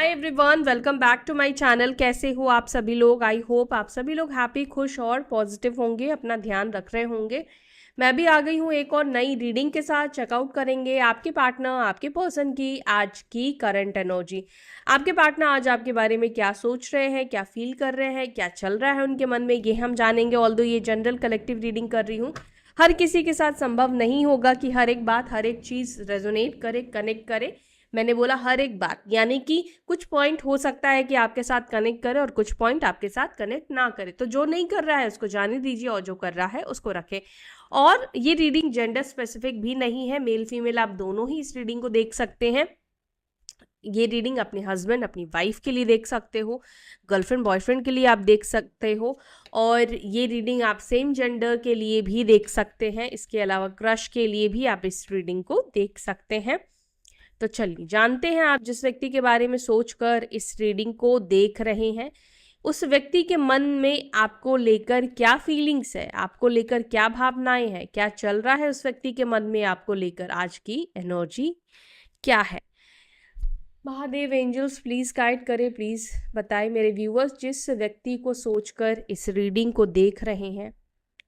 Hi everyone, welcome back to my channel. कैसे हो आप सभी लोग? आई होप आप सभी लोग हैप्पी, खुश और पॉजिटिव होंगे, अपना ध्यान रख रहे होंगे। मैं भी आ गई हूँ एक और नई रीडिंग के साथ। चेकआउट करेंगे आपके पार्टनर, आपके पर्सन की आज की करंट एनर्जी। आपके पार्टनर आज आपके बारे में क्या सोच रहे हैं, क्या फील कर रहे हैं, क्या चल रहा है उनके मन में, ये हम जानेंगे। ऑल्दो ये जनरल कलेक्टिव रीडिंग कर रही हूँ, हर किसी के साथ संभव नहीं होगा कि हर एक बात, हर एक चीज़ रेजोनेट करे, कनेक्ट करे। मैंने बोला हर एक बात, यानी कि कुछ पॉइंट हो सकता है कि आपके साथ कनेक्ट करे और कुछ पॉइंट आपके साथ कनेक्ट ना करे। तो जो नहीं कर रहा है उसको जाने दीजिए और जो कर रहा है उसको रखें। और ये रीडिंग जेंडर स्पेसिफिक भी नहीं है, मेल फीमेल आप दोनों ही इस रीडिंग को देख सकते हैं। ये रीडिंग अपने हस्बैंड, अपनी वाइफ के लिए देख सकते हो, गर्लफ्रेंड बॉयफ्रेंड के लिए आप देख सकते हो, और ये रीडिंग आप सेम जेंडर के लिए भी देख सकते हैं। इसके अलावा क्रश के लिए भी आप इस रीडिंग को देख सकते हैं। तो चलिए जानते हैं, आप जिस व्यक्ति के बारे में सोचकर इस रीडिंग को देख रहे हैं, उस व्यक्ति के मन में आपको लेकर क्या फीलिंग्स है, आपको लेकर क्या भावनाएं हैं, क्या चल रहा है उस व्यक्ति के मन में आपको लेकर, आज की एनर्जी क्या है। महादेव, एंजल्स प्लीज गाइड करें, प्लीज बताएं मेरे व्यूअर्स, जिस व्यक्ति को सोचकर इस रीडिंग को देख रहे हैं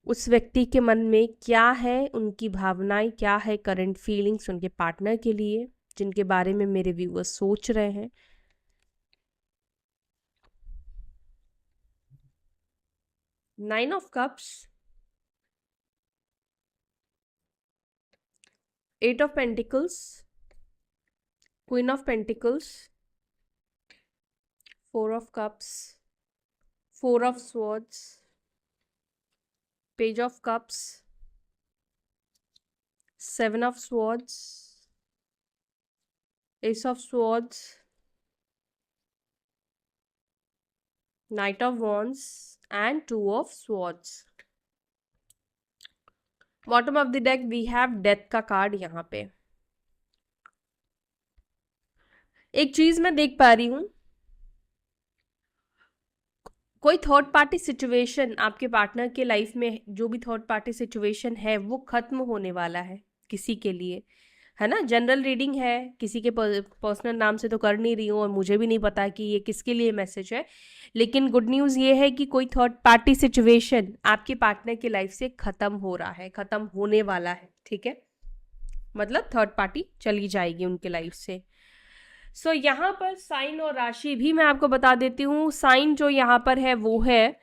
उस व्यक्ति के मन में क्या है, उनकी भावनाएं क्या है, करंट फीलिंग्स उनके पार्टनर के लिए जिनके बारे में मेरे व्यूअर्स सोच रहे हैं। Nine of cups, eight of pentacles, queen of pentacles, four of cups, four of swords, page of cups, seven of swords, ace of swords, knight of wands and two of swords. Bottom of the deck we have death का card. यहाँ पे एक चीज मैं देख पा रही हूं, कोई थर्ड पार्टी सिचुएशन आपके पार्टनर के लाइफ में, जो भी थर्ड पार्टी सिचुएशन है वो खत्म होने वाला है किसी के लिए, है ना। जनरल रीडिंग है, किसी के पर्सनल नाम से तो कर नहीं रही हूँ और मुझे भी नहीं पता कि ये किसके लिए मैसेज है, लेकिन गुड न्यूज़ ये है कि कोई थर्ड पार्टी सिचुएशन आपके पार्टनर की लाइफ से खत्म हो रहा है, खत्म होने वाला है, ठीक है। मतलब थर्ड पार्टी चली जाएगी उनके लाइफ से। सो यहाँ पर साइन और राशि भी मैं आपको बता देती हूँ। साइन जो यहाँ पर है वो है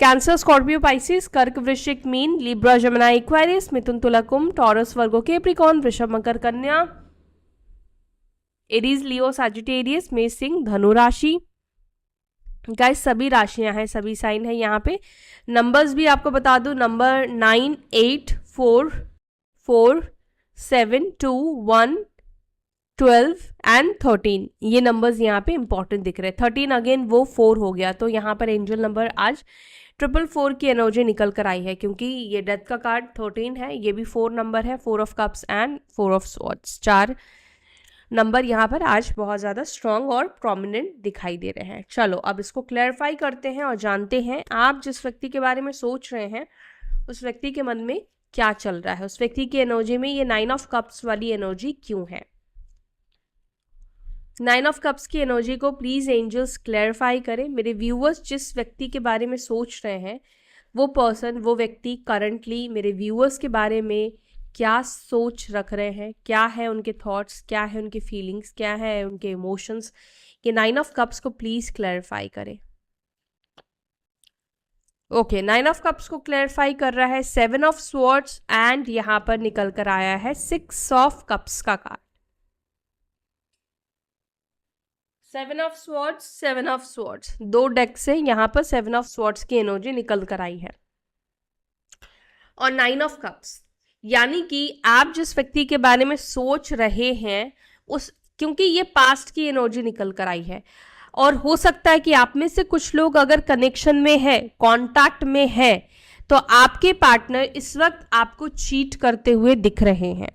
कैंसर, स्कॉर्पियो, पाइसिस, कर्क, वृश्चिक, मीन, लिब्रा, जमुनाई, एक्वेरियस, मिथुन, तुला, कुंभ, टॉरस, वर्गो, कैप्रिकॉर्न, वृषभ, मकर, कन्या, एरीज, लियो, सैजिटेरियस, मेष, सिंह, धनु राशि। गाइस सभी राशियां हैं, सभी साइन है यहाँ पे। नंबर्स भी आपको बता दूं, नंबर 9, 8, 4, 4, 7, 2, 1, 12 एंड 13, ये नंबर्स यहाँ पे इंपॉर्टेंट दिख रहे हैं। 13 अगेन वो 4 हो गया, तो यहाँ पर एंजल नंबर आज 444 की एनर्जी निकल कर आई है, क्योंकि ये डेथ का कार्ड 13 है, ये भी 4 नंबर है, 4 of cups and 4 of swords. 4 number यहाँ पर आज बहुत ज़्यादा स्ट्रॉन्ग और प्रोमिनेंट दिखाई दे रहे हैं। चलो अब इसको क्लैरिफाई करते हैं और जानते हैं आप जिस व्यक्ति के बारे में सोच रहे हैं उस व्यक्ति के मन में क्या चल रहा है, उस व्यक्ति की एनर्जी में ये 9 ऑफ कप्स वाली एनर्जी क्यों है। 9 ऑफ कप्स की एनर्जी को प्लीज एंजल्स क्लैरिफाई करें। मेरे व्यूअर्स जिस व्यक्ति के बारे में सोच रहे हैं वो पर्सन, वो व्यक्ति करंटली मेरे व्यूअर्स के बारे में क्या सोच रख रहे हैं, क्या है उनके थॉट्स, क्या है उनके फीलिंग्स, क्या है उनके इमोशंस, ये 9 ऑफ कप्स को प्लीज क्लैरिफाई करें। ओके, 9 ऑफ कप्स को क्लैरिफाई कर रहा है 7 ऑफ स्वॉर्ड्स एंड यहाँ पर निकल कर आया है 6 ऑफ कप्स का card. 7 of swords, 7 of swords, दो डेक से यहाँ पर 7 ऑफ स्वॉर्ड्स की एनर्जी निकल कर आई है और 9 ऑफ कप्स, यानी कि आप जिस व्यक्ति के बारे में सोच रहे हैं उस, क्योंकि ये पास्ट की एनर्जी निकल कर आई है और हो सकता है कि आप में से कुछ लोग अगर कनेक्शन में है, कांटेक्ट में है, तो आपके पार्टनर इस वक्त आपको चीट करते हुए दिख रहे हैं,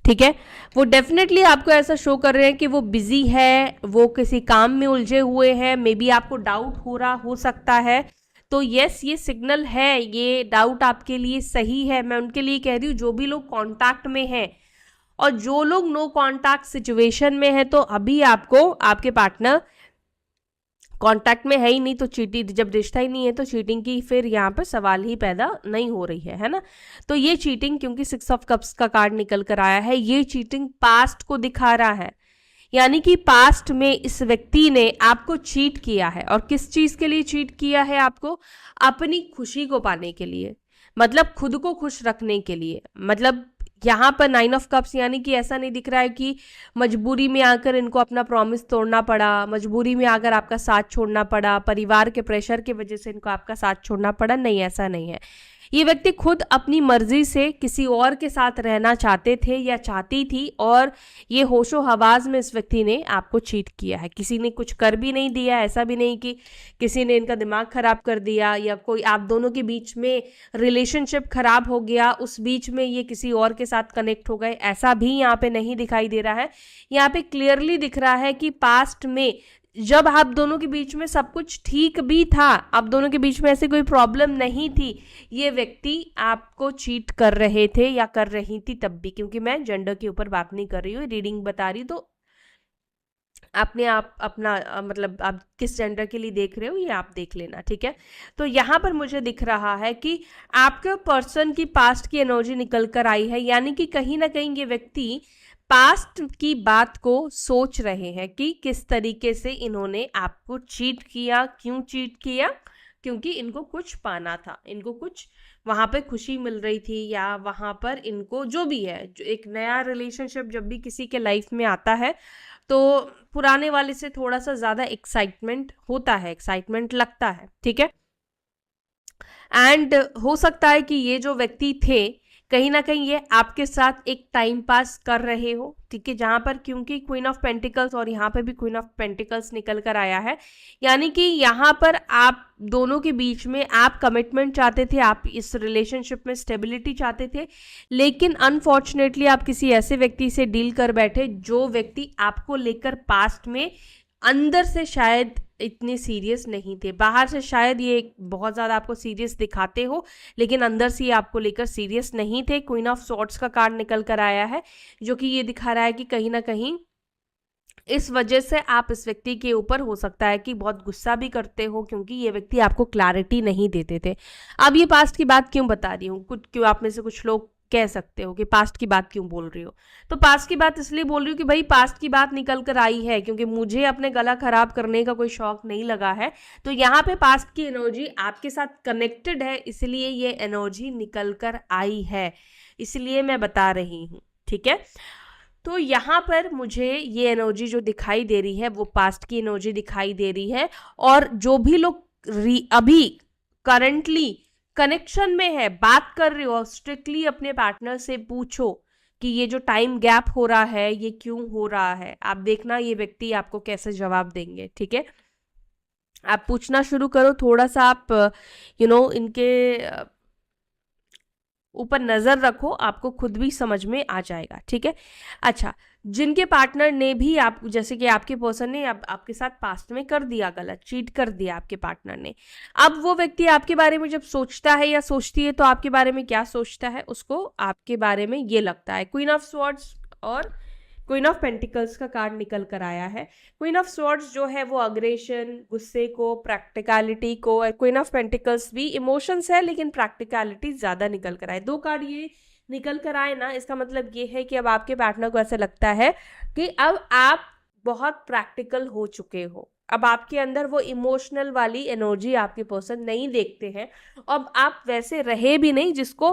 ठीक है। वो डेफिनेटली आपको ऐसा शो कर रहे हैं कि वो बिजी है, वो किसी काम में उलझे हुए हैं, मे बी आपको डाउट हो रहा हो सकता है। तो यस, ये सिग्नल है, ये डाउट आपके लिए सही है। मैं उनके लिए कह रही हूँ जो भी लोग कांटेक्ट में हैं और जो लोग नो कॉन्टैक्ट सिचुएशन में है, तो अभी आपको आपके पार्टनर कांटेक्ट में है ही नहीं, तो चीटिंग, जब रिश्ता ही नहीं है तो चीटिंग की फिर यहाँ पे सवाल ही पैदा नहीं हो रही है ना। तो ये चीटिंग, क्योंकि 6 ऑफ कप्स का कार्ड निकल कर आया है, ये चीटिंग पास्ट को दिखा रहा है, यानी कि पास्ट में इस व्यक्ति ने आपको चीट किया है। और किस चीज के लिए चीट किया है आपको? अपनी खुशी को पाने के लिए, मतलब खुद को खुश रखने के लिए। मतलब यहाँ पर 9 ऑफ कप्स, यानी कि ऐसा नहीं दिख रहा है कि मजबूरी में आकर इनको अपना प्रॉमिस तोड़ना पड़ा, मजबूरी में आकर आपका साथ छोड़ना पड़ा, परिवार के प्रेशर की वजह से इनको आपका साथ छोड़ना पड़ा। नहीं, ऐसा नहीं है। ये व्यक्ति खुद अपनी मर्जी से किसी और के साथ रहना चाहते थे या चाहती थी, और ये होशो हवास में इस व्यक्ति ने आपको चीट किया है। किसी ने कुछ कर भी नहीं दिया, ऐसा भी नहीं कि किसी ने इनका दिमाग खराब कर दिया या कोई आप दोनों के बीच में रिलेशनशिप खराब हो गया, उस बीच में ये किसी और के साथ कनेक्ट हो गए, ऐसा भी यहाँ पे नहीं दिखाई दे रहा है। यहाँ पे क्लियरली दिख रहा है कि पास्ट में जब आप दोनों के बीच में सब कुछ ठीक भी था, आप दोनों के बीच में ऐसी कोई प्रॉब्लम नहीं थी, ये व्यक्ति आपको चीट कर रहे थे या कर रही थी तब भी। क्योंकि मैं जेंडर के ऊपर बात नहीं कर रही हूँ, रीडिंग बता रही, तो अपने आप अपना मतलब आप किस जेंडर के लिए देख रहे हो ये आप देख लेना, ठीक है। तो यहाँ पर मुझे दिख रहा है कि आपके पर्सन की पास्ट की एनर्जी निकल कर आई है, यानी कि कहीं ना कहीं ये व्यक्ति पास्ट की बात को सोच रहे हैं कि किस तरीके से इन्होंने आपको चीट किया, क्यों चीट किया, क्योंकि इनको कुछ पाना था, इनको कुछ वहां पे खुशी मिल रही थी, या वहां पर इनको जो भी है, जो एक नया रिलेशनशिप जब भी किसी के लाइफ में आता है तो पुराने वाले से थोड़ा सा ज्यादा एक्साइटमेंट होता है, एक्साइटमेंट लगता है, ठीक है। एंड हो सकता है कि ये जो व्यक्ति थे कहीं ना कहीं ये आपके साथ एक टाइम पास कर रहे हो, ठीक है, जहां पर क्योंकि क्वीन ऑफ पेंटिकल्स और यहाँ पे भी क्वीन ऑफ पेंटिकल्स निकल कर आया है, यानी कि यहाँ पर आप दोनों के बीच में आप कमिटमेंट चाहते थे, आप इस रिलेशनशिप में स्टेबिलिटी चाहते थे, लेकिन अनफॉर्चुनेटली आप किसी ऐसे व्यक्ति से डील कर बैठे जो व्यक्ति आपको लेकर पास्ट में अंदर से शायद इतने सीरियस नहीं थे। बाहर से शायद ये बहुत ज़्यादा आपको सीरियस दिखाते हो, लेकिन अंदर से ये आपको लेकर सीरियस नहीं थे। क्वीन ऑफ सॉर्ड्स का कार्ड निकल कर आया है, जो कि ये दिखा रहा है कि कहीं ना कहीं इस वजह से आप इस व्यक्ति के ऊपर हो सकता है कि बहुत गुस्सा भी करते हो, क्योंकि ये व्यक्ति आपको क्लैरिटी नहीं देते थे। अब ये पास्ट की बात क्यों बता रही हूँ, कुछ क्यों आप में से कुछ लोग कह सकते हो कि पास्ट की बात क्यों बोल रही हो, तो पास्ट की बात इसलिए बोल रही हूँ कि भाई पास्ट की बात निकल कर आई है, क्योंकि मुझे अपने गला खराब करने का कोई शौक नहीं लगा है। तो यहाँ पे पास्ट की एनर्जी आपके साथ कनेक्टेड है, इसलिए ये एनर्जी निकल कर आई है, इसलिए मैं बता रही हूँ, ठीक है। तो यहाँ पर मुझे ये एनर्जी जो दिखाई दे रही है वो पास्ट की एनर्जी दिखाई दे रही है। और जो भी लोग अभी करंटली कनेक्शन में है, बात कर रहे हो, स्ट्रिक्टली अपने पार्टनर से पूछो कि ये जो टाइम गैप हो रहा है ये क्यों हो रहा है। आप देखना ये व्यक्ति आपको कैसे जवाब देंगे, ठीक है। आप पूछना शुरू करो, थोड़ा सा आप इनके ऊपर नजर रखो, आपको खुद भी समझ में आ जाएगा, ठीक है। अच्छा, जिनके पार्टनर ने भी आप, जैसे कि आपके पर्सन ने आपके साथ पास्ट में कर दिया गलत, चीट कर दिया आपके पार्टनर ने, अब वो व्यक्ति आपके बारे में जब सोचता है या सोचती है तो आपके बारे में क्या सोचता है, उसको आपके बारे में ये लगता है। क्वीन ऑफ स्वॉर्ड्स और क्वीन ऑफ पेंटिकल्स का कार्ड निकल कर आया है। क्वीन ऑफ स्वॉर्ड्स जो है वो अग्रेशन, गुस्से को, प्रैक्टिकलिटी को, क्वीन ऑफ पेंटिकल्स भी इमोशंस है लेकिन प्रैक्टिकलिटी ज्यादा निकल कर आए। दो कार्ड ये निकल कर आए ना, इसका मतलब ये है कि अब आपके पार्टनर को ऐसा लगता है कि अब आप बहुत प्रैक्टिकल हो चुके हो, अब आपके अंदर वो इमोशनल वाली एनर्जी आपके पर्सन नहीं देखते हैं। अब आप वैसे रहे भी नहीं जिसको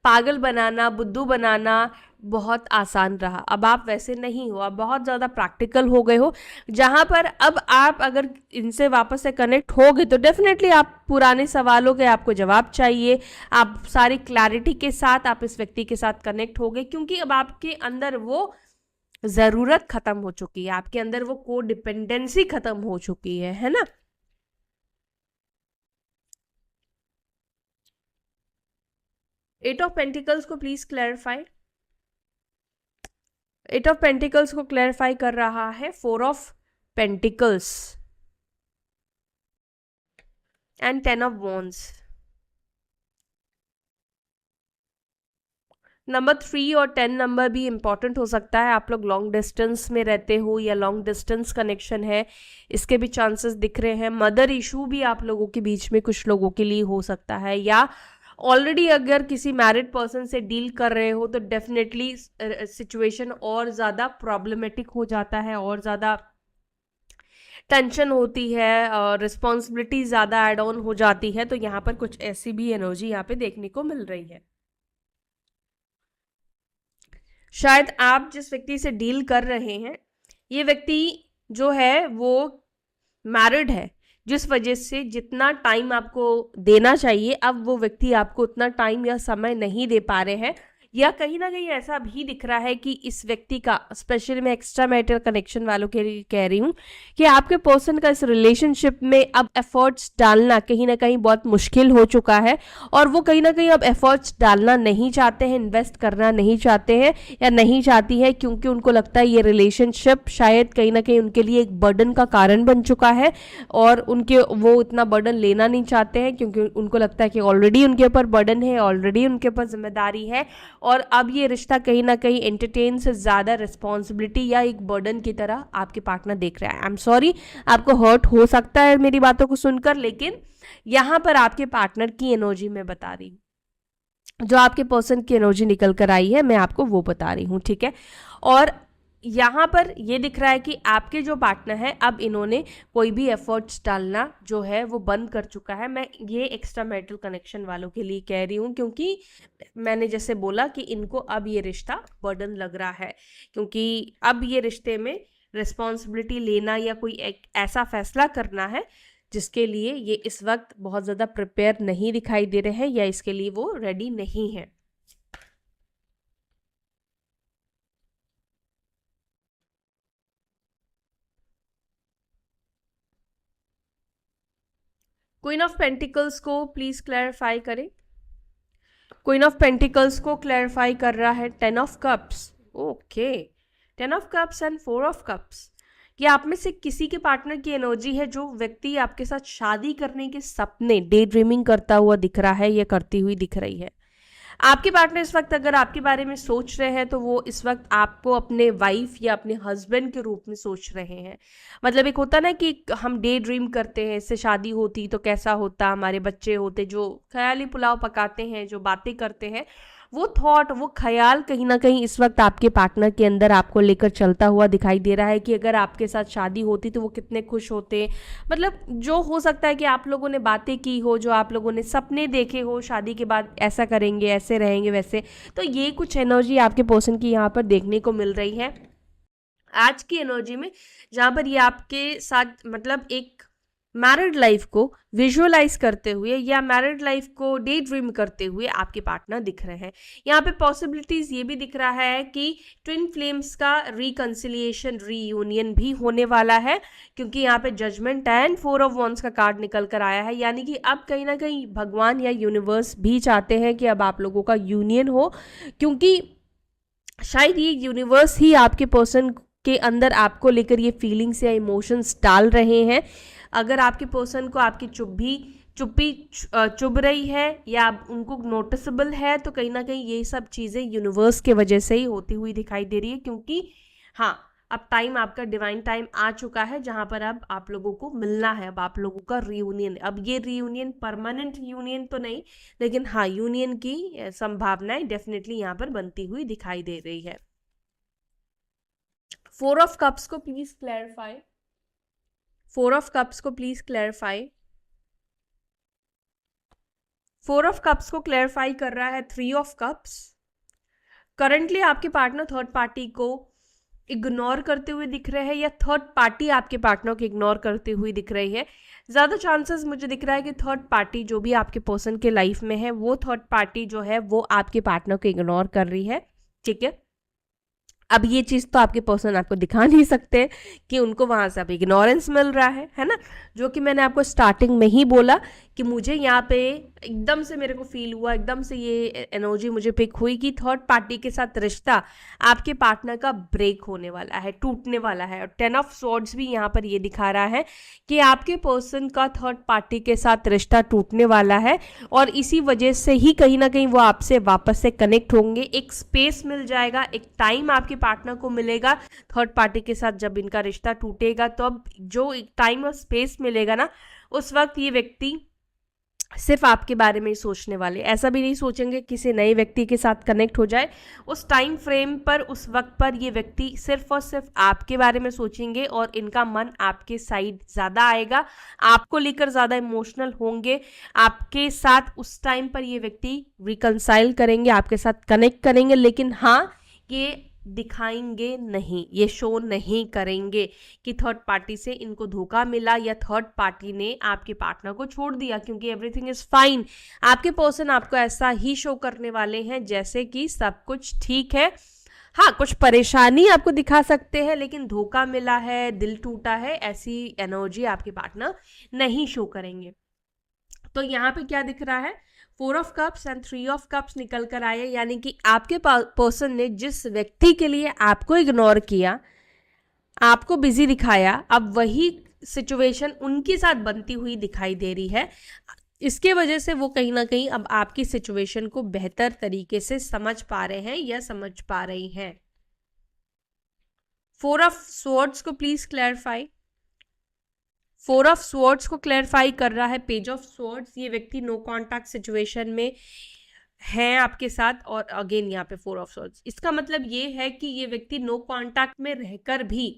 पागल बनाना, बुद्धू बनाना बहुत आसान रहा, अब आप वैसे नहीं हो, अब बहुत ज़्यादा प्रैक्टिकल हो गए हो, जहाँ पर अब आप अगर इनसे वापस से कनेक्ट हो गए तो डेफिनेटली आप पुराने सवालों के आपको जवाब चाहिए, आप सारी क्लैरिटी के साथ आप इस व्यक्ति के साथ कनेक्ट हो गए, क्योंकि अब आपके अंदर वो ज़रूरत खत्म हो चुकी है, आपके अंदर वो को डिपेंडेंसी खत्म हो चुकी है ना। एट ऑफ पेंटिकल्स को please clarify. Eight of pentacles को क्लैरिफाई कर रहा है 4 of pentacles and 10 of wands. Number 3 और 10 नंबर भी इम्पॉर्टेंट हो सकता है। आप लोग लॉन्ग डिस्टेंस में रहते हो या लॉन्ग डिस्टेंस कनेक्शन है, इसके भी चांसेस दिख रहे हैं। मदर इशू भी आप लोगों के बीच में कुछ लोगों के लिए हो सकता है, या ऑलरेडी अगर किसी मैरिड पर्सन से डील कर रहे हो तो डेफिनेटली सिचुएशन और ज़्यादा प्रॉब्लमेटिक हो जाता है, और ज़्यादा टेंशन होती है और रिस्पॉन्सिबिलिटी ज़्यादा ऐड ऑन हो जाती है। तो यहाँ पर कुछ ऐसी भी एनर्जी यहाँ पे देखने को मिल रही है। शायद आप जिस व्यक्ति से डील कर रहे हैं, ये व्यक्ति जो है वो मैरिड है, जिस वजह से जितना टाइम आपको देना चाहिए अब वो व्यक्ति आपको उतना टाइम या समय नहीं दे पा रहे हैं, या कहीं ना कहीं ऐसा भी दिख रहा है कि इस व्यक्ति का, स्पेशली मैं एक्स्ट्रा मैरिटल कनेक्शन वालों के लिए कह रही हूँ, कि आपके पर्सन का इस रिलेशनशिप में अब एफर्ट्स डालना कहीं ना कहीं बहुत मुश्किल हो चुका है, और वो कहीं ना कहीं अब एफर्ट्स डालना नहीं चाहते हैं, इन्वेस्ट करना नहीं चाहते हैं या नहीं चाहती है, क्योंकि उनको लगता है ये रिलेशनशिप शायद कहीं ना कहीं उनके लिए एक बर्डन का कारण बन चुका है, और उनके वो इतना बर्डन लेना नहीं चाहते हैं, क्योंकि उनको लगता है कि ऑलरेडी उनके ऊपर बर्डन है, ऑलरेडी उनके ऊपर जिम्मेदारी है, और अब ये रिश्ता कहीं ना कहीं एंटरटेन से ज़्यादा रिस्पॉन्सिबिलिटी या एक बर्डन की तरह आपके पार्टनर देख रहा है। आई एम सॉरी, आपको हर्ट हो सकता है मेरी बातों को सुनकर, लेकिन यहाँ पर आपके पार्टनर की एनर्जी मैं बता रही हूँ, जो आपके पर्सन की एनर्जी निकल कर आई है मैं आपको वो बता रही हूँ, ठीक है। और यहाँ पर ये दिख रहा है कि आपके जो पार्टनर है अब इन्होंने कोई भी एफर्ट्स डालना जो है वो बंद कर चुका है। मैं ये एक्स्ट्रा मैरिटल कनेक्शन वालों के लिए कह रही हूँ, क्योंकि मैंने जैसे बोला कि इनको अब ये रिश्ता बर्डन लग रहा है, क्योंकि अब ये रिश्ते में रिस्पॉन्सिबिलिटी लेना या कोई एक ऐसा फैसला करना है जिसके लिए ये इस वक्त बहुत ज़्यादा प्रिपेयर नहीं दिखाई दे रहे हैं, या इसके लिए वो रेडी नहीं है। क्वीन ऑफ पेंटिकल्स को प्लीज क्लैरिफाई करें। क्वीन ऑफ पेंटिकल्स को क्लैरिफाई कर रहा है 10 of cups. Okay, 10 of cups and 4 of cups. ये आप में से किसी के पार्टनर की एनर्जी है, जो व्यक्ति आपके साथ शादी करने के सपने डे ड्रीमिंग करता हुआ दिख रहा है या करती हुई दिख रही है। आपके पार्टनर इस वक्त अगर आपके बारे में सोच रहे हैं तो वो इस वक्त आपको अपने वाइफ या अपने हस्बैंड के रूप में सोच रहे हैं। मतलब एक होता ना कि हम डे ड्रीम करते हैं, इससे शादी होती तो कैसा होता, हमारे बच्चे होते, जो ख्याली पुलाव पकाते हैं, जो बातें करते हैं, वो थॉट, वो ख्याल कहीं ना कहीं इस वक्त आपके पार्टनर के अंदर आपको लेकर चलता हुआ दिखाई दे रहा है कि अगर आपके साथ शादी होती तो वो कितने खुश होते। मतलब जो हो सकता है कि आप लोगों ने बातें की हो, जो आप लोगों ने सपने देखे हो, शादी के बाद ऐसा करेंगे, ऐसे रहेंगे, वैसे। तो ये कुछ एनर्जी आपके पर्सन की यहाँ पर देखने को मिल रही है आज की एनर्जी में, जहाँ पर ये आपके साथ मतलब एक मैरिड लाइफ को विजुअलाइज करते हुए या मैरिड लाइफ को डे ड्रीम करते हुए आपके पार्टनर दिख रहे हैं। यहाँ पे पॉसिबिलिटीज ये भी दिख रहा है कि ट्विन फ्लेम्स का रिकंसिलिएशन, रीयूनियन भी होने वाला है, क्योंकि यहाँ पे जजमेंट एंड 4 ऑफ वॉन्ड्स का कार्ड निकल कर आया है। यानी कि अब कहीं ना कहीं भगवान या यूनिवर्स भी चाहते हैं कि अब आप लोगों का यूनियन हो, क्योंकि शायद ये यूनिवर्स ही आपके पर्सन के अंदर आपको लेकर ये फीलिंग्स या इमोशंस डाल रहे हैं। अगर आपके पर्सन को आपकी चुप्पी चुभ रही है या उनको नोटिसेबल है, तो कहीं ना कहीं ये सब चीज़ें यूनिवर्स के वजह से ही होती हुई दिखाई दे रही है, क्योंकि हाँ, अब टाइम आपका डिवाइन टाइम आ चुका है, जहाँ पर अब आप लोगों को मिलना है, अब आप लोगों का रीयूनियन। अब ये रीयूनियन परमानेंट यूनियन तो नहीं, लेकिन हाँ, यूनियन की संभावनाएं डेफिनेटली यहाँ पर बनती हुई दिखाई दे रही है। 4 ऑफ कप्स को प्लीज क्लैरिफाई। 4 ऑफ कप्स को प्लीज क्लैरिफाई। 4 ऑफ कप्स को क्लैरिफाई कर रहा है 3 ऑफ कप्स। करंटली आपके पार्टनर थर्ड पार्टी को इग्नोर करते हुए दिख रहे हैं, या थर्ड पार्टी आपके पार्टनर को इग्नोर करते हुए दिख रही है। ज़्यादा चांसेस मुझे दिख रहा है कि थर्ड पार्टी जो भी आपके पर्सन के लाइफ में है, वो थर्ड पार्टी जो है वो आपके पार्टनर को इग्नोर कर रही है, ठीक है। अब ये चीज़ तो आपके पर्सन आपको दिखा नहीं सकते कि उनको वहाँ से अब इग्नोरेंस मिल रहा है ना, जो कि मैंने आपको स्टार्टिंग में ही बोला कि मुझे यहाँ पे एकदम से मेरे को फील हुआ, एकदम से ये एनर्जी मुझे पिक हुई कि थर्ड पार्टी के साथ रिश्ता आपके पार्टनर का ब्रेक होने वाला है, टूटने वाला है। और 10 ऑफ स्वॉर्ड्स भी यहाँ पर ये दिखा रहा है कि आपके पर्सन का थर्ड पार्टी के साथ रिश्ता टूटने वाला है और इसी वजह से ही कहीं ना कहीं वो आपसे वापस से कनेक्ट होंगे। एक स्पेस मिल जाएगा, एक टाइम आपके पार्टनर को मिलेगा थर्ड पार्टी के साथ जब इनका रिश्ता टूटेगा, तो अब जो एक टाइम और स्पेस मिलेगा ना, उस वक्त ये व्यक्ति सिर्फ आपके बारे में ही सोचने वाले, ऐसा भी नहीं सोचेंगे किसी नए व्यक्ति के साथ कनेक्ट हो जाए। उस टाइम फ्रेम पर, उस वक्त पर ये व्यक्ति सिर्फ और सिर्फ आपके बारे में सोचेंगे और इनका मन आपके साइड ज़्यादा आएगा, आपको लेकर ज़्यादा इमोशनल होंगे, आपके साथ उस टाइम पर ये व्यक्ति रिकंसाइल करेंगे, आपके साथ कनेक्ट करेंगे। लेकिन हाँ, ये दिखाएंगे नहीं, ये शो नहीं करेंगे कि थर्ड पार्टी से इनको धोखा मिला या थर्ड पार्टी ने आपके पार्टनर को छोड़ दिया, क्योंकि एवरीथिंग इज फाइन। आपके पर्सन आपको ऐसा ही शो करने वाले हैं जैसे कि सब कुछ ठीक है। हाँ, कुछ परेशानी आपको दिखा सकते हैं, लेकिन धोखा मिला है, दिल टूटा है, ऐसी एनर्जी आपके पार्टनर नहीं शो करेंगे। तो यहाँ पे क्या दिख रहा है, 4 of cups and 3 of cups निकल कर आए, यानी कि आपके पर्सन ने जिस व्यक्ति के लिए आपको इग्नोर किया, आपको बिजी दिखाया, अब वही सिचुएशन उनके साथ बनती हुई दिखाई दे रही है। इसके वजह से वो कहीं ना कहीं अब आपकी सिचुएशन को बेहतर तरीके से समझ पा रहे हैं या समझ पा रही हैं। 4 ऑफ स्वॉर्ड्स को प्लीज क्लैरिफाई। 4 ऑफ स्वॉर्ड्स को क्लैरिफाई कर रहा है पेज ऑफ स्वॉर्ड्स। ये व्यक्ति नो कॉन्टैक्ट सिचुएशन में है आपके साथ, और अगेन यहाँ पे 4 ऑफ स्वॉर्ड्स, इसका मतलब ये है कि ये व्यक्ति नो कॉन्टैक्ट में रहकर भी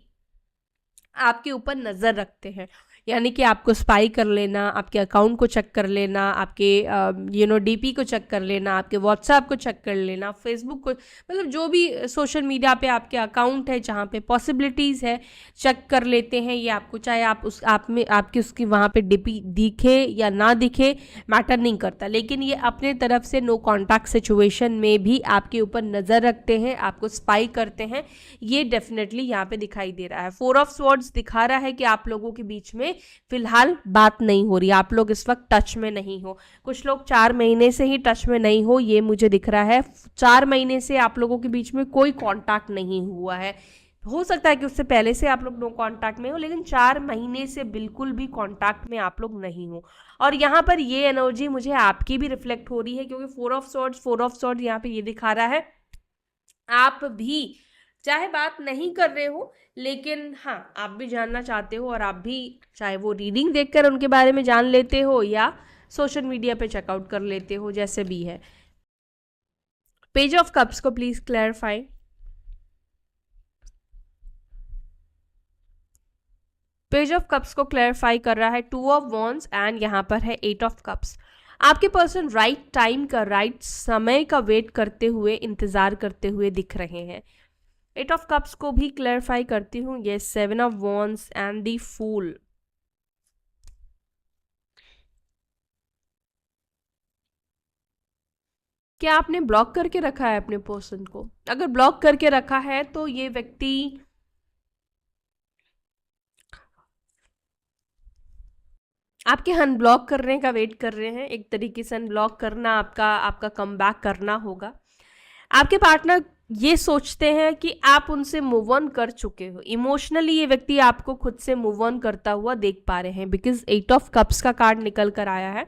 आपके ऊपर नज़र रखते हैं, यानी कि आपको स्पाई कर लेना, आपके अकाउंट को चेक कर लेना, आपके डीपी को चेक कर लेना, आपके व्हाट्सएप को चेक कर लेना, फेसबुक को, मतलब जो भी सोशल मीडिया पे आपके अकाउंट है जहाँ पे पॉसिबिलिटीज़ है चेक कर लेते हैं। ये आपको, चाहे आप में आपकी उसकी वहाँ पे डीपी दिखे या ना दिखे, मैटर नहीं करता, लेकिन ये अपने तरफ से नो कॉन्टैक्ट सिचुएशन में भी आपके ऊपर नज़र रखते हैं, आपको स्पाई करते हैं। ये डेफिनेटली यहाँ पे दिखाई दे रहा है। 4 ऑफ स्वॉर्ड्स दिखा रहा है कि आप लोगों के बीच में फिलहाल बात नहीं हो रही, आप लोग इस वक्त टच में नहीं हो। कुछ लोग 4 महीने से ही टच में नहीं हो, ये मुझे दिख रहा है। 4 महीने से आप लोगों के बीच में कोई कांटेक्ट नहीं हुआ है। हो सकता है कि उससे पहले से आप लोग नो कांटेक्ट में हो, लेकिन 4 महीने से बिल्कुल भी कांटेक्ट में आप लोग नहीं हो। और यहाँ पर ये एनर्जी मुझे आपकी भी रिफ्लेक्ट हो रही है, क्योंकि 4 ऑफ स्वॉर्ड्स यहाँ पे ये दिखा रहा है आप भी चाहे बात नहीं कर रहे हो, लेकिन हाँ, आप भी जानना चाहते हो, और आप भी चाहे वो रीडिंग देखकर उनके बारे में जान लेते हो या सोशल मीडिया पे चेकआउट कर लेते हो, जैसे भी है। पेज ऑफ कप्स को please clarify. Page of cups को क्लैरिफाई कर रहा है 2 ऑफ वॉन्ड्स एंड यहाँ पर है 8 ऑफ कप्स। आपके पर्सन राइट टाइम का, राइट समय का वेट करते हुए, इंतजार करते हुए दिख रहे हैं। 8 ऑफ कप्स को भी क्लैरिफाई करती हूँ। ये 7 of wands and the fool. क्या आपने ब्लॉक करके रखा है अपने पर्सन को? अगर ब्लॉक करके रखा है तो ये व्यक्ति आपके अनब्लॉक करने का वेट कर रहे हैं। एक तरीके से अनब्लॉक करना, आपका कमबैक करना होगा। आपके पार्टनर ये सोचते हैं कि आप उनसे मूव ऑन कर चुके हो। इमोशनली ये व्यक्ति आपको खुद से मूव ऑन करता हुआ देख पा रहे हैं, बिकॉज 8 ऑफ कप्स का कार्ड निकल कर आया है।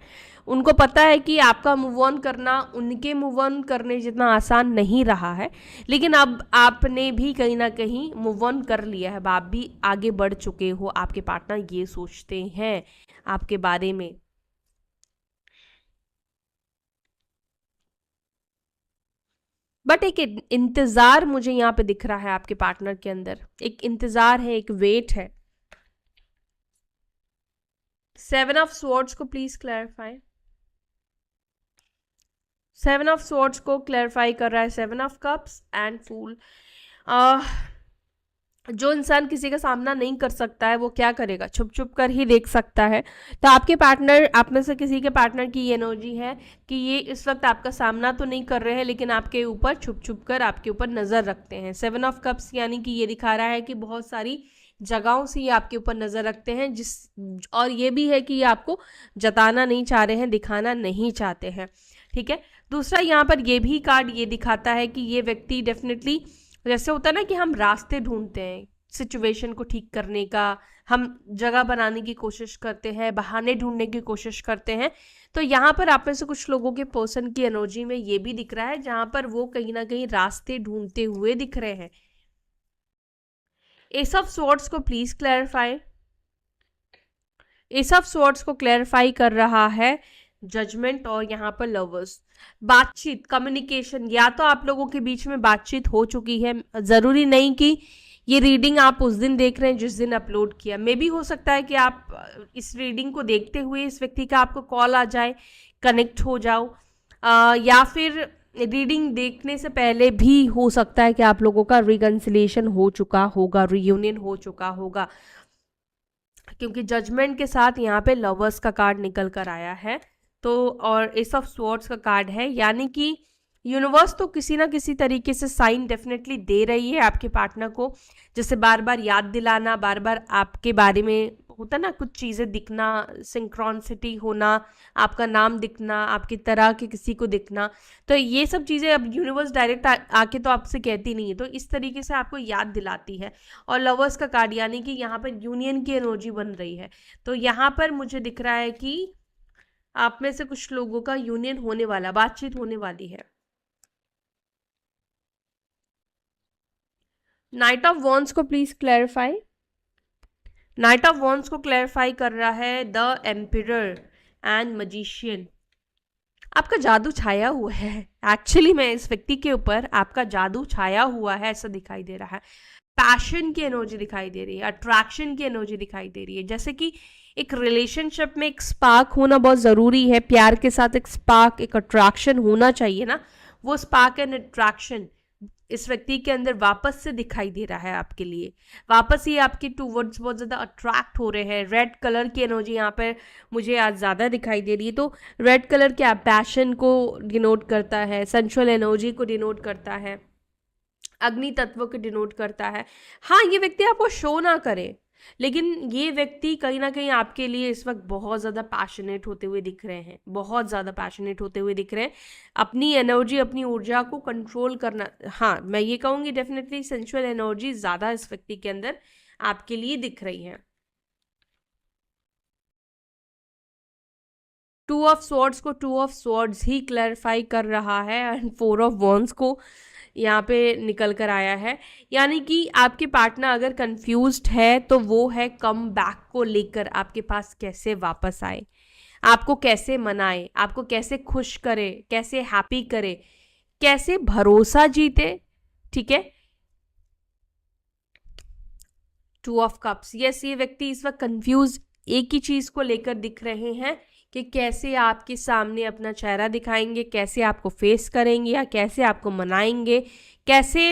उनको पता है कि आपका मूव ऑन करना उनके मूव ऑन करने जितना आसान नहीं रहा है, लेकिन अब आपने भी कहीं ना कहीं मूव ऑन कर लिया है, अब आप भी आगे बढ़ चुके हो। आपके पार्टनर ये सोचते हैं आपके बारे में। बट एक इंतजार मुझे यहाँ पे दिख रहा है आपके पार्टनर के अंदर, एक इंतजार है, एक वेट है। 7 ऑफ स्वॉर्ड्स को प्लीज क्लैरिफाई। 7 ऑफ स्वॉर्ड्स को क्लैरिफाई कर रहा है 7 ऑफ कप्स एंड फूल। जो इंसान किसी का सामना नहीं कर सकता है वो क्या करेगा, छुप छुप कर ही देख सकता है। तो आपके पार्टनर, आप में से किसी के पार्टनर की ये एनर्जी है कि ये इस वक्त आपका सामना तो नहीं कर रहे हैं, लेकिन आपके ऊपर छुप छुप कर आपके ऊपर नज़र रखते हैं। 7 ऑफ कप्स यानी कि ये दिखा रहा है कि बहुत सारी जगहों से ये आपके ऊपर नज़र रखते हैं, और ये भी है कि ये आपको जताना नहीं चाह रहे हैं, दिखाना नहीं चाहते हैं। ठीक है। दूसरा यहाँ पर ये भी कार्ड ये दिखाता है कि ये व्यक्ति डेफिनेटली, जैसे होता है ना कि हम रास्ते ढूंढते हैं सिचुएशन को ठीक करने का, हम जगह बनाने की कोशिश करते हैं, बहाने ढूंढने की कोशिश करते हैं। तो यहाँ पर आप में से कुछ लोगों के पर्सन की एनर्जी में ये भी दिख रहा है, जहां पर वो कहीं ना कहीं रास्ते ढूंढते हुए दिख रहे हैं। एस ऑफ स्वॉर्ड्स को please clarify. S of swords को क्लैरिफाई कर रहा है जजमेंट और यहाँ पर लवर्स। बातचीत, कम्युनिकेशन, या तो आप लोगों के बीच में बातचीत हो चुकी है, जरूरी नहीं कि ये रीडिंग आप उस दिन देख रहे हैं जिस दिन अपलोड किया। मे भी हो सकता है कि आप इस रीडिंग को देखते हुए इस व्यक्ति का आपको कॉल आ जाए, कनेक्ट हो जाओ, या फिर रीडिंग देखने से पहले भी हो सकता है कि आप लोगों का रिकंसिलिएशन हो चुका होगा, रियूनियन हो चुका होगा, क्योंकि जजमेंट के साथ यहाँ पे लवर्स का कार्ड निकल कर आया है। तो और एस ऑफ स्वॉर्ड्स का कार्ड है, यानी कि यूनिवर्स तो किसी ना किसी तरीके से साइन डेफिनेटली दे रही है आपके पार्टनर को, जैसे बार बार याद दिलाना, बार बार आपके बारे में होता ना कुछ चीज़ें दिखना, सिंक्रोनिसिटी होना, आपका नाम दिखना, आपकी तरह के किसी को दिखना। तो ये सब चीज़ें अब यूनिवर्स डायरेक्ट आके तो आपसे कहती नहीं है, तो इस तरीके से आपको याद दिलाती है। और लवर्स का कार्ड यानी कि यहाँ पर यूनियन की एनर्जी बन रही है। तो यहाँ पर मुझे दिख रहा है कि आप में से कुछ लोगों का यूनियन होने वाला, बातचीत होने वाली है। नाइट ऑफ वॉन्ड्स को please clarify. Night of wands को क्लैरिफाई कर रहा है द एम्पिरर एंड मजिशियन। आपका जादू छाया हुआ है, एक्चुअली में इस व्यक्ति के ऊपर आपका जादू छाया हुआ है, ऐसा दिखाई दे रहा है। पैशन की एनर्जी दिखाई दे रही है, अट्रैक्शन की एनर्जी दिखाई दे रही है, जैसे कि एक रिलेशनशिप में एक स्पार्क होना बहुत ज़रूरी है। प्यार के साथ एक स्पार्क, एक अट्रैक्शन होना चाहिए ना, वो स्पार्क एंड अट्रैक्शन इस व्यक्ति के अंदर वापस से दिखाई दे रहा है आपके लिए। वापस ही आपके टूवर्ड्स बहुत ज़्यादा अट्रैक्ट हो रहे हैं। रेड कलर की एनर्जी यहाँ पर मुझे आज ज़्यादा दिखाई दे रही है। तो रेड कलर क्या, पैशन को डिनोट करता है, सेंसुअल एनर्जी को डिनोट करता है, अग्नि तत्व को डिनोट करता है। हाँ, ये व्यक्ति आपको शो ना करे, लेकिन ये व्यक्ति कहीं ना कहीं आपके लिए इस वक्त बहुत ज़्यादा पैशनेट होते हुए दिख रहे हैं, बहुत ज़्यादा पैशनेट होते हुए दिख रहे हैं। अपनी एनर्जी, अपनी ऊर्जा को कंट्रोल करना, हाँ मैं ये कहूँगी डेफिनेटली सेंसुअल एनर्जी ज़्यादा इस व्यक्ति के अंदर आपके लिए दिख रही है। टू ऑफ स्वॉर्ड्स को to of swords he clarify कर रहा है, एंड 4 ऑफ वॉन्ड्स को यहाँ पे निकल कर आया है, यानी कि आपके पार्टनर अगर कंफ्यूज्ड है तो वो है कम बैक को लेकर आपके पास कैसे वापस आए, आपको कैसे मनाए, आपको कैसे खुश करे, कैसे हैप्पी करे, कैसे भरोसा जीते। ठीक है। 2 ऑफ कप्स, यस, ये व्यक्ति इस वक्त कंफ्यूज एक ही चीज को लेकर दिख रहे हैं कि कैसे आपके सामने अपना चेहरा दिखाएंगे, कैसे आपको फेस करेंगे, या कैसे आपको मनाएंगे, कैसे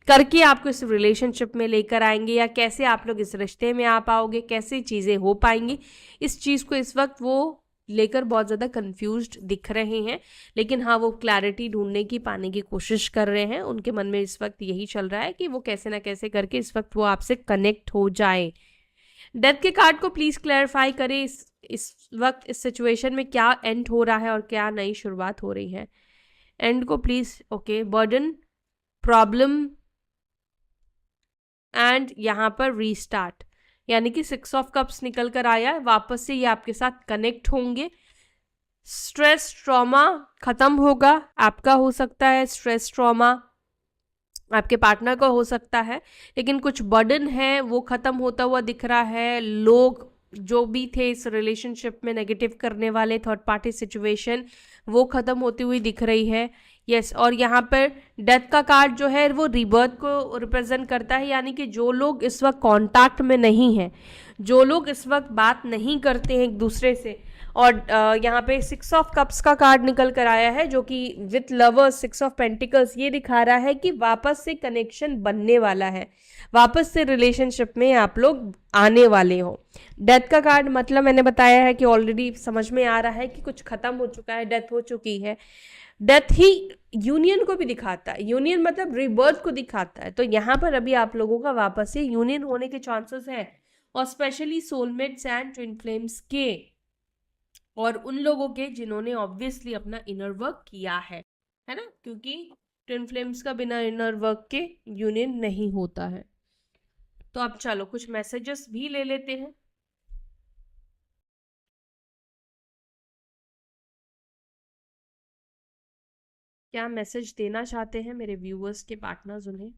करके आपको इस रिलेशनशिप में लेकर आएंगे, या कैसे आप लोग इस रिश्ते में आ पाओगे, कैसे चीज़ें हो पाएंगी। इस चीज़ को इस वक्त वो लेकर बहुत ज़्यादा कंफ्यूज्ड दिख रहे हैं, लेकिन हाँ वो क्लैरिटी ढूंढने की, पाने की कोशिश कर रहे हैं। उनके मन में इस वक्त यही चल रहा है कि वो कैसे ना कैसे करके इस वक्त वो आपसे कनेक्ट हो जाए। डेथ के कार्ड को प्लीज़ क्लैरिफाई करें, इस वक्त इस सिचुएशन में क्या एंड हो रहा है और क्या नई शुरुआत हो रही है। एंड को please, okay, burden, problem and यहाँ पर रीस्टार्ट, यानी कि 6 ऑफ कप्स निकल कर आया, वापस से ये आपके साथ कनेक्ट होंगे। स्ट्रेस ट्रॉमा खत्म होगा, आपका हो सकता है स्ट्रेस ट्रॉमा, आपके पार्टनर का हो सकता है, लेकिन कुछ बर्डन है वो खत्म होता हुआ दिख रहा है। लोग जो भी थे इस रिलेशनशिप में नेगेटिव करने वाले, थर्ड पार्टी सिचुएशन, वो खत्म होती हुई दिख रही है। यस, और यहाँ पर डेथ का कार्ड जो है वो रिबर्थ को रिप्रेजेंट करता है, यानी कि जो लोग इस वक्त कांटेक्ट में नहीं हैं, जो लोग इस वक्त बात नहीं करते हैं एक दूसरे से, और यहाँ पे 6 ऑफ कप्स का कार्ड निकल कर आया है जो कि विथ लवर्स, 6 ऑफ पेंटिकल्स, ये दिखा रहा है कि वापस से कनेक्शन बनने वाला है, वापस से रिलेशनशिप में आप लोग आने वाले हो। डेथ का कार्ड मतलब मैंने बताया है कि ऑलरेडी समझ में आ रहा है कि कुछ खत्म हो चुका है, डेथ हो चुकी है। डेथ ही यूनियन को भी दिखाता है, यूनियन मतलब रिबर्थ को दिखाता है। तो यहाँ पर अभी आप लोगों का वापस से यूनियन होने के चांसेस हैं, और specially soulmates and twin flames के, और उन लोगों के जिन्होंने ऑब्वियसली अपना इनर वर्क किया है ना, क्योंकि ट्विन फ्लेम्स का बिना इनर वर्क के यूनियन नहीं होता है। तो अब चलो कुछ मैसेजेस भी ले लेते हैं। क्या मैसेज देना चाहते हैं मेरे व्यूअर्स के पार्टनर्स उन्हें?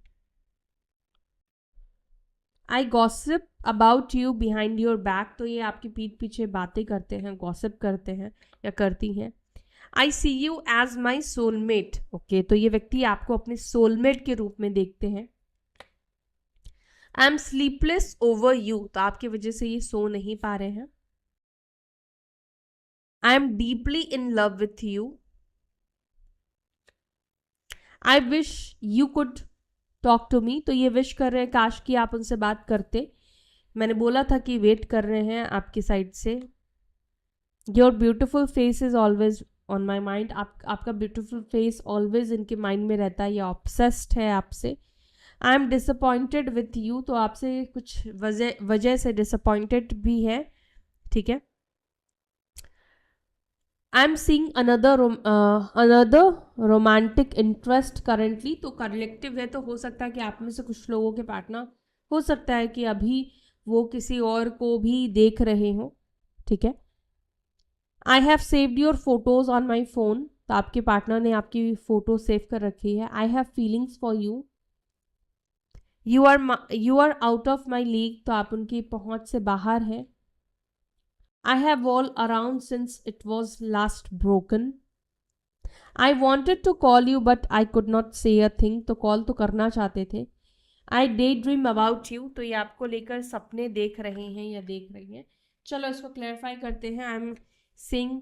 I gossip about you behind your back, तो ये आपकी पीठ पीछे बातें करते हैं, गॉसिप करते हैं या करती हैं। I see you as my soulmate, okay, तो ये व्यक्ति आपको अपने सोलमेट के रूप में देखते हैं। I M sleepless over you, तो आपकी वजह से ये सो नहीं पा रहे हैं। I am deeply in love with you. I wish you could talk to me, तो ये विश कर रहे हैं काश कि आप उनसे बात करते। मैंने बोला था कि वेट कर रहे हैं आपकी साइड से। Your beautiful face is always on my mind, आपका ब्यूटिफुल फेस ऑलवेज इनके माइंड में रहता है, ये ऑब्सेस्ड है आपसे। I am disappointed with you, तो आपसे कुछ वजह से डिसअपॉइंटेड भी है, ठीक है। I am seeing another romantic interest currently, तो कलेक्टिव है, तो हो सकता है कि आप में से कुछ लोगों के पार्टनर हो सकता है कि अभी वो किसी और को भी देख रहे हो, ठीक है। I have saved your photos on my phone, तो आपके पार्टनर ने आपकी फोटो सेव कर रखी है। I have feelings for you. You are out of my league, तो आप उनकी पहुंच से बाहर हैं। I have all around since it was last broken. I wanted to call you but I could not say a thing, तो call तो करना चाहते थे। I daydream about you, तो ये आपको लेकर सपने देख रहे हैं या देख रही हैं। चलो इसको क्लैरिफाई करते हैं। I am seeing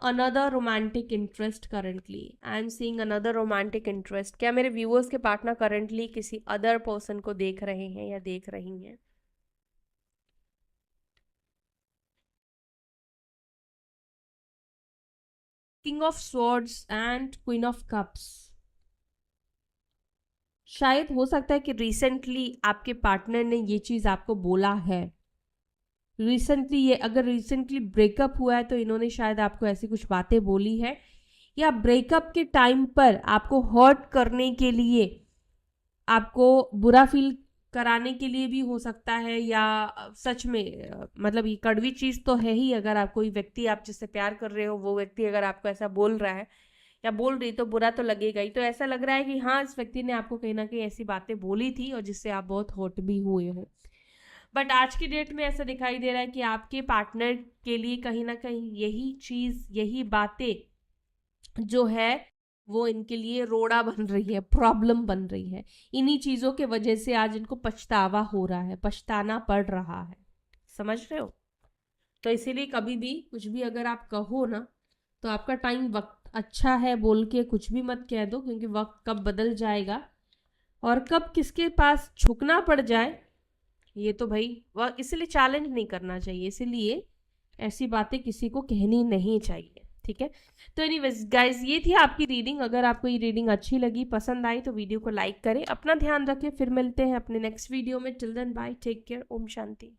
another romantic interest currently. I am seeing another romantic interest. क्या मेरे व्यूअर्स के पार्टनर करंटली किसी अदर पर्सन को देख रहे हैं या देख रही हैं? King of swords and queen of cups, शायद हो सकता है कि रिसेंटली आपके पार्टनर ने ये चीज आपको बोला है। रिसेंटली, ये अगर रिसेंटली ब्रेकअप हुआ है तो इन्होंने शायद आपको ऐसी कुछ बातें बोली है, या ब्रेकअप के टाइम पर आपको हर्ट करने के लिए, आपको बुरा फील कराने के लिए भी हो सकता है, या सच में मतलब ये कड़वी चीज़ तो है ही। अगर आप कोई व्यक्ति, आप जिससे प्यार कर रहे हो, वो व्यक्ति अगर आपको ऐसा बोल रहा है या बोल रही, तो बुरा तो लगेगा ही। तो ऐसा लग रहा है कि हाँ, इस व्यक्ति ने आपको कहीं ना कहीं ऐसी बातें बोली थी और जिससे आप बहुत हर्ट भी हुए हो। बट आज की डेट में ऐसा दिखाई दे रहा है कि आपके पार्टनर के लिए कहीं ना कहीं यही चीज़, यही बातें जो है वो इनके लिए रोड़ा बन रही है, प्रॉब्लम बन रही है। इन्हीं चीज़ों के वजह से आज इनको पछतावा हो रहा है, पछताना पड़ रहा है। समझ रहे हो? तो इसीलिए कभी भी कुछ भी अगर आप कहो ना, तो आपका टाइम, वक्त अच्छा है बोल के कुछ भी मत कह दो, क्योंकि वक्त कब बदल जाएगा और कब किसके पास झुकना पड़ जाए, ये तो भाई वह, इसलिए चैलेंज नहीं करना चाहिए। इसीलिए ऐसी बातें किसी को कहनी नहीं चाहिए, ठीक है। तो एनीवेज गाइज, ये थी आपकी रीडिंग। अगर आपको ये रीडिंग अच्छी लगी, पसंद आई, तो वीडियो को लाइक करें। अपना ध्यान रखें, फिर मिलते हैं अपने नेक्स्ट वीडियो में। Till then bye, take care, Om शांति।